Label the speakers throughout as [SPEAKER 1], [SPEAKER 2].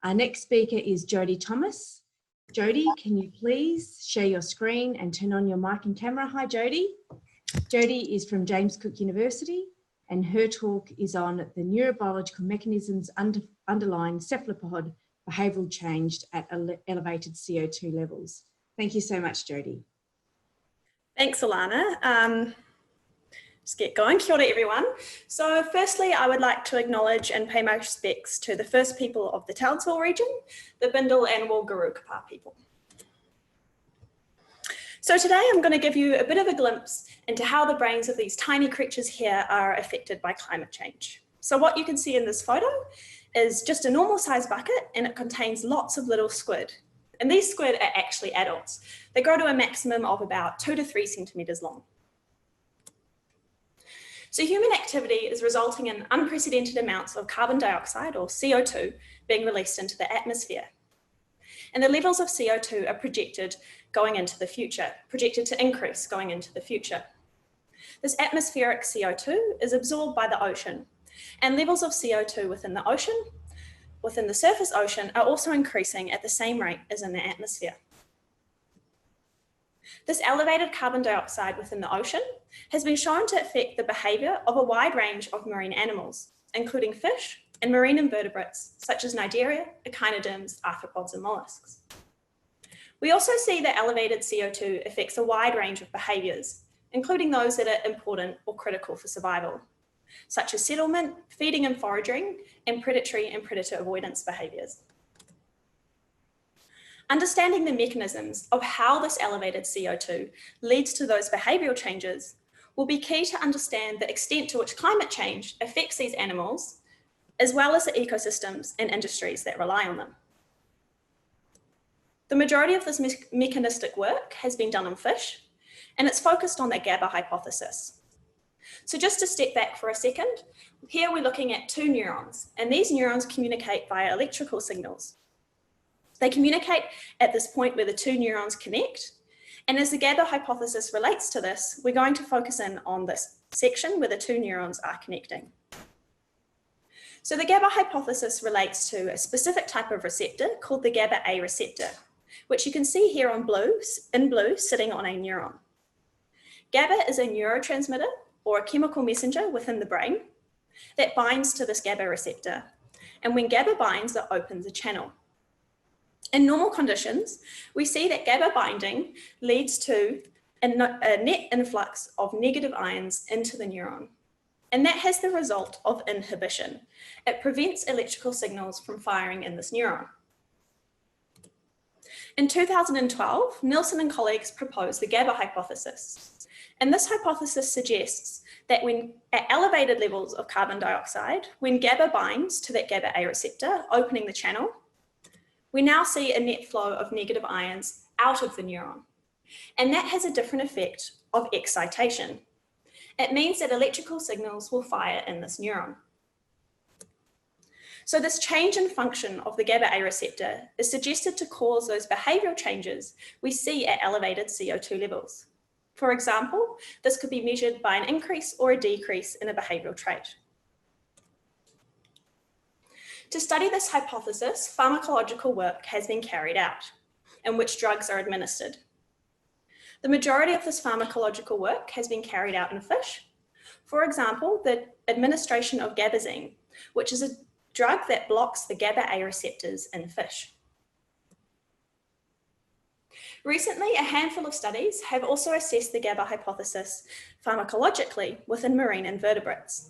[SPEAKER 1] Our next speaker is Jodi Thomas. Jodi, can you please share your screen and turn on your mic and camera? Hi, Jodi. Jodi is from James Cook University, and her talk is on the neurobiological mechanisms underlying cephalopod behavioural change at elevated CO2 levels. Thank you so much, Jodi.
[SPEAKER 2] Thanks, Alana. Just get going. Kia ora, everyone. So firstly, I would like to acknowledge and pay my respects to the first people of the Townsville region, the Bindal and Walgaroo-Kapar people. So today I'm going to give you a bit of a glimpse into how the brains of these tiny creatures here are affected by climate change. So what you can see in this photo is just a normal size bucket, and it contains lots of little squid. And these squid are actually adults. They grow to a maximum of about 2 to 3 centimetres long. So human activity is resulting in unprecedented amounts of carbon dioxide, or CO2, being released into the atmosphere. And the levels of CO2 are projected to increase going into the future. This atmospheric CO2 is absorbed by the ocean, and levels of CO2 within the surface ocean are also increasing at the same rate as in the atmosphere. This elevated carbon dioxide within the ocean has been shown to affect the behaviour of a wide range of marine animals, including fish and marine invertebrates such as cnidaria, echinoderms, arthropods and molluscs. We also see that elevated CO2 affects a wide range of behaviours, including those that are important or critical for survival, such as settlement, feeding and foraging, and predatory and predator avoidance behaviours. Understanding the mechanisms of how this elevated CO2 leads to those behavioural changes will be key to understand the extent to which climate change affects these animals, as well as the ecosystems and industries that rely on them. The majority of this mechanistic work has been done on fish, and it's focused on the GABA hypothesis. So just to step back for a second, here we're looking at 2 neurons, and these neurons communicate via electrical signals. They communicate at this point where the 2 neurons connect, and as the GABA hypothesis relates to this, we're going to focus in on this section where the 2 neurons are connecting. So the GABA hypothesis relates to a specific type of receptor called the GABA A receptor, which you can see here in blue sitting on a neuron. GABA is a neurotransmitter, or a chemical messenger within the brain that binds to this GABA receptor. And when GABA binds, it opens a channel. In normal conditions, we see that GABA binding leads to a net influx of negative ions into the neuron. And that has the result of inhibition. It prevents electrical signals from firing in this neuron. In 2012, Nielsen and colleagues proposed the GABA hypothesis. And this hypothesis suggests that when at elevated levels of carbon dioxide, when GABA binds to that GABA A receptor, opening the channel, we now see a net flow of negative ions out of the neuron. And that has a different effect of excitation. It means that electrical signals will fire in this neuron. So this change in function of the GABA A receptor is suggested to cause those behavioural changes we see at elevated CO2 levels. For example, this could be measured by an increase or a decrease in a behavioural trait. To study this hypothesis, pharmacological work has been carried out, in which drugs are administered. The majority of this pharmacological work has been carried out in fish. For example, the administration of Gabazine, which is a drug that blocks the GABA A receptors in fish. Recently, a handful of studies have also assessed the GABA hypothesis pharmacologically within marine invertebrates.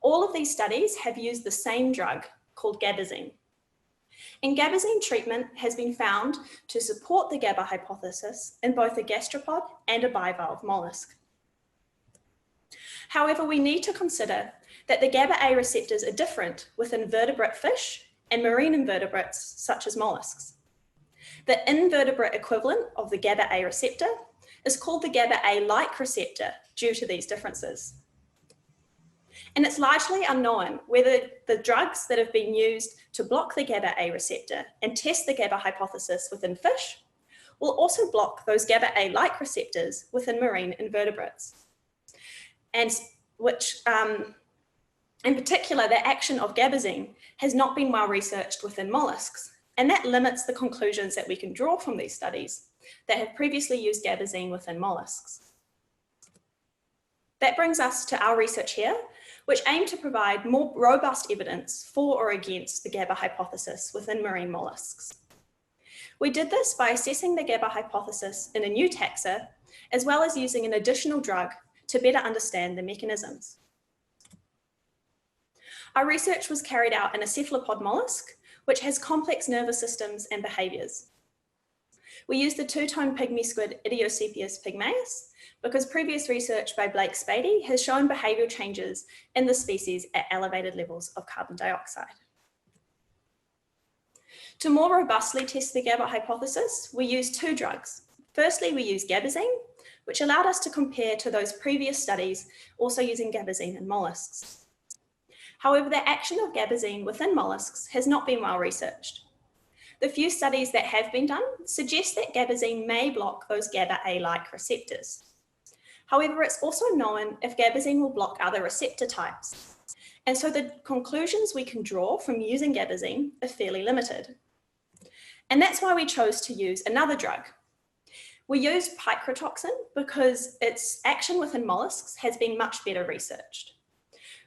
[SPEAKER 2] All of these studies have used the same drug called Gabazine. And Gabazine treatment has been found to support the GABA hypothesis in both a gastropod and a bivalve mollusk. However, we need to consider that the GABA A receptors are different with invertebrate fish and marine invertebrates such as mollusks. The invertebrate equivalent of the GABA A receptor is called the GABA A-like receptor due to these differences. And it's largely unknown whether the drugs that have been used to block the GABA A receptor and test the GABA hypothesis within fish will also block those GABA A-like receptors within marine invertebrates, and which In particular, the action of Gabazine has not been well researched within molluscs, and that limits the conclusions that we can draw from these studies that have previously used Gabazine within molluscs. That brings us to our research here, which aim to provide more robust evidence for or against the GABA hypothesis within marine molluscs. We did this by assessing the GABA hypothesis in a new taxa, as well as using an additional drug to better understand the mechanisms. Our research was carried out in a cephalopod mollusk, which has complex nervous systems and behaviours. We used the two-tone pygmy squid Idiocephalus pygmaeus because previous research by Blake Spady has shown behavioural changes in the species at elevated levels of carbon dioxide. To more robustly test the GABA hypothesis, we used two drugs. Firstly, we used Gabazine, which allowed us to compare to those previous studies also using Gabazine in molluscs. However, the action of Gabazine within molluscs has not been well researched. The few studies that have been done suggest that Gabazine may block those GABA-A-like receptors. However, it's also known if Gabazine will block other receptor types. And so the conclusions we can draw from using Gabazine are fairly limited. And that's why we chose to use another drug. We used Picrotoxin because its action within molluscs has been much better researched.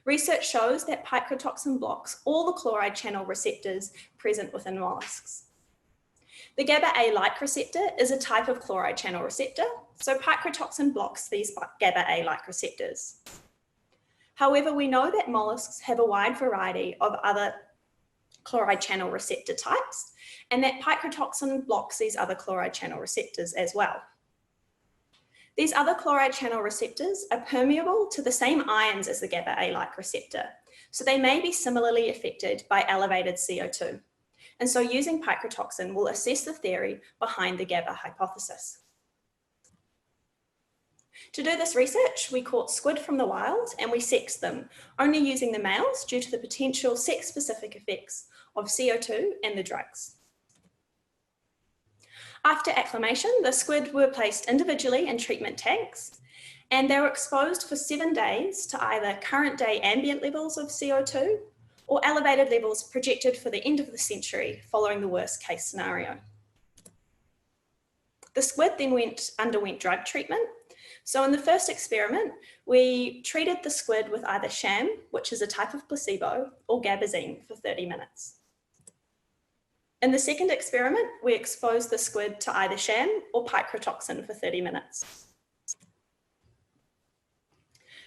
[SPEAKER 2] Research shows that Picrotoxin blocks all the chloride channel receptors present within molluscs. The GABA-A-like receptor is a type of chloride channel receptor, so Picrotoxin blocks these GABA-A-like receptors. However, we know that molluscs have a wide variety of other chloride channel receptor types, and that Picrotoxin blocks these other chloride channel receptors as well. These other chloride channel receptors are permeable to the same ions as the GABA-A-like receptor, so they may be similarly affected by elevated CO2. And so using Picrotoxin will assess the theory behind the GABA hypothesis. To do this research, we caught squid from the wild and we sexed them, only using the males due to the potential sex-specific effects of CO2 and the drugs. After acclimation, the squid were placed individually in treatment tanks, and they were exposed for 7 days to either current day ambient levels of CO2 or elevated levels projected for the end of the century following the worst case scenario. The squid then underwent drug treatment. So in the first experiment, we treated the squid with either sham, which is a type of placebo, or Gabazine for 30 minutes. In the second experiment, we exposed the squid to either sham or Picrotoxin for 30 minutes.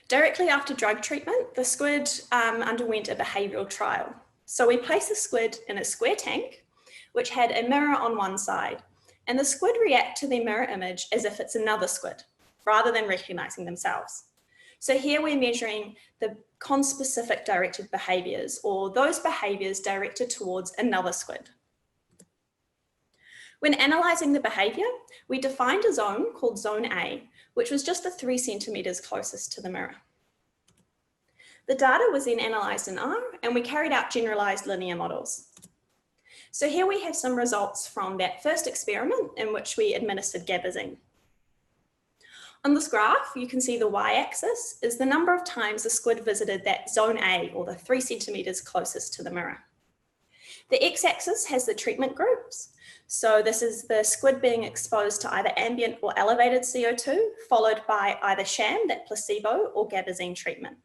[SPEAKER 2] Directly after drug treatment, the squid underwent a behavioural trial. So we placed the squid in a square tank, which had a mirror on one side, and the squid react to the mirror image as if it's another squid, rather than recognising themselves. So here we're measuring the conspecific directed behaviours, or those behaviours directed towards another squid. When analysing the behaviour, we defined a zone called Zone A, which was just the 3 centimetres closest to the mirror. The data was then analysed in R, and we carried out generalised linear models. So here we have some results from that first experiment in which we administered Gabazine. On this graph, you can see the y-axis is the number of times the squid visited that Zone A, or the 3 centimetres closest to the mirror. The x-axis has the treatment groups. So this is the squid being exposed to either ambient or elevated CO2, followed by either sham, that placebo, or Gabazine treatment.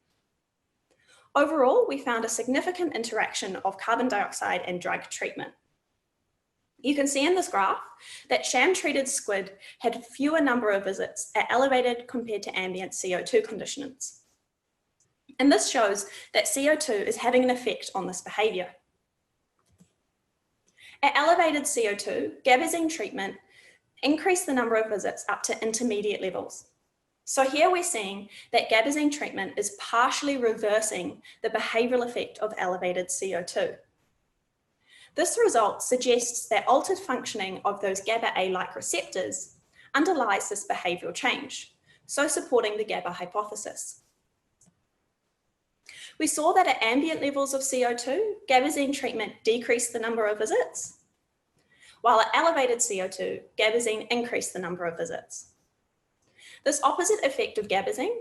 [SPEAKER 2] Overall, we found a significant interaction of carbon dioxide and drug treatment. You can see in this graph that sham-treated squid had fewer number of visits at elevated compared to ambient CO2 conditions. And this shows that CO2 is having an effect on this behaviour. At elevated CO2, Gabazine treatment increased the number of visits up to intermediate levels. So here we're seeing that Gabazine treatment is partially reversing the behavioural effect of elevated CO2. This result suggests that altered functioning of those GABA-A-like receptors underlies this behavioural change, so supporting the GABA hypothesis. We saw that at ambient levels of CO2, Gabazine treatment decreased the number of visits, while at elevated CO2, Gabazine increased the number of visits. This opposite effect of Gabazine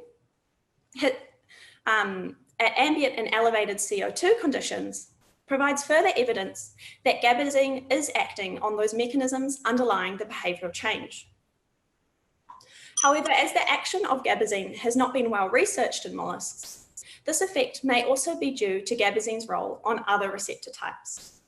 [SPEAKER 2] at ambient and elevated CO2 conditions provides further evidence that Gabazine is acting on those mechanisms underlying the behavioural change. However, as the action of Gabazine has not been well researched in molluscs, this effect may also be due to Gabazine's role on other receptor types.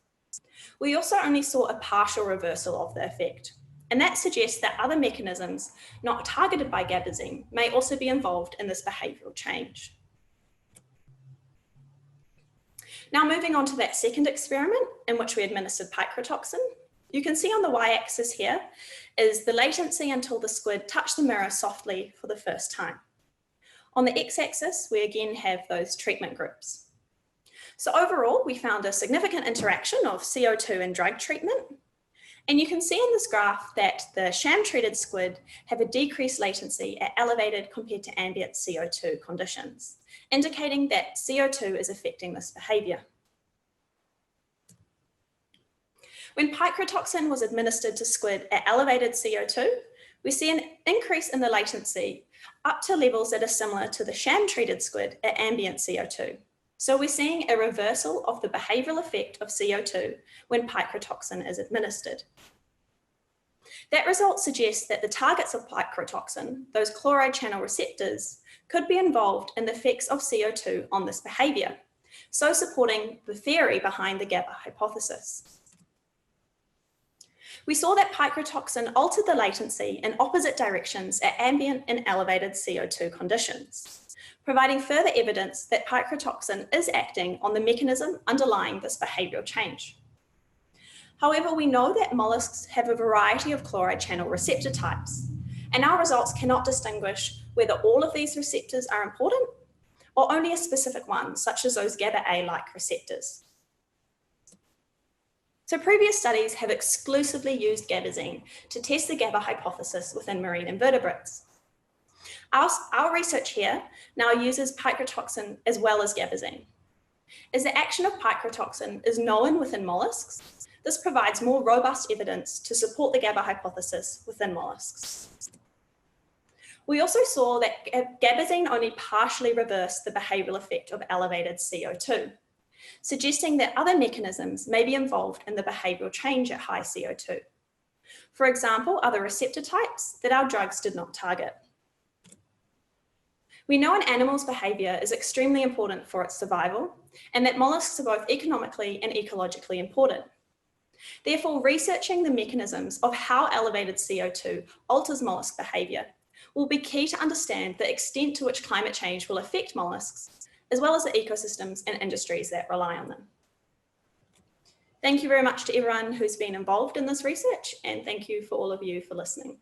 [SPEAKER 2] We also only saw a partial reversal of the effect, and that suggests that other mechanisms not targeted by Gabazine may also be involved in this behavioural change. Now moving on to that second experiment in which we administered picrotoxin, you can see on the y-axis here is the latency until the squid touched the mirror softly for the first time. On the x-axis, we again have those treatment groups. So overall, we found a significant interaction of CO2 and drug treatment. And you can see in this graph that the sham-treated squid have a decreased latency at elevated compared to ambient CO2 conditions, indicating that CO2 is affecting this behaviour. When picrotoxin was administered to squid at elevated CO2, we see an increase in the latency up to levels that are similar to the sham-treated squid at ambient CO2. So we're seeing a reversal of the behavioural effect of CO2 when picrotoxin is administered. That result suggests that the targets of picrotoxin, those chloride channel receptors, could be involved in the effects of CO2 on this behaviour, so supporting the theory behind the GABA hypothesis. We saw that picrotoxin altered the latency in opposite directions at ambient and elevated CO2 conditions, providing further evidence that picrotoxin is acting on the mechanism underlying this behavioural change. However, we know that molluscs have a variety of chloride channel receptor types, and our results cannot distinguish whether all of these receptors are important or only a specific one, such as those GABA-A-like receptors. So previous studies have exclusively used Gabazine to test the GABA hypothesis within marine invertebrates. Our research here now uses picrotoxin as well as Gabazine. As the action of picrotoxin is known within molluscs, this provides more robust evidence to support the GABA hypothesis within molluscs. We also saw that Gabazine only partially reversed the behavioural effect of elevated CO2, suggesting that other mechanisms may be involved in the behavioural change at high CO2. For example, other receptor types that our drugs did not target. We know an animal's behaviour is extremely important for its survival, and that molluscs are both economically and ecologically important. Therefore, researching the mechanisms of how elevated CO2 alters mollusk behaviour will be key to understand the extent to which climate change will affect molluscs, as well as the ecosystems and industries that rely on them. Thank you very much to everyone who's been involved in this research, and thank you for all of you for listening.